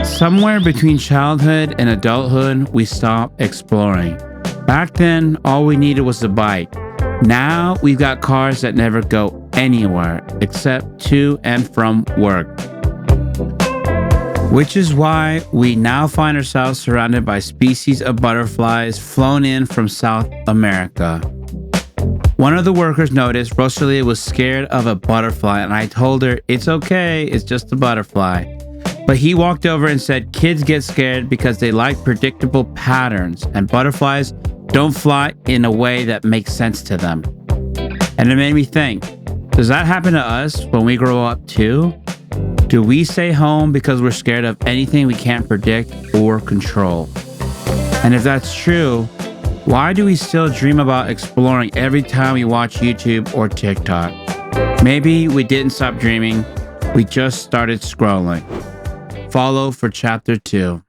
Somewhere between childhood and adulthood, we stopped exploring. Back then, all we needed was a bike. Now, we've got cars that never go anywhere except to and from work. Which is why we now find ourselves surrounded by species of butterflies flown in from South America. One of the workers noticed Rosalia was scared of a butterfly, and I told her, it's okay, it's just a butterfly. But he walked over and said kids get scared because they like predictable patterns, and butterflies don't fly in a way that makes sense to them. And it made me think, does that happen to us when we grow up too? Do we stay home because we're scared of anything we can't predict or control? And if that's true, why do we still dream about exploring every time we watch YouTube or TikTok? Maybe we didn't stop dreaming, we just started scrolling. Follow for chapter 2.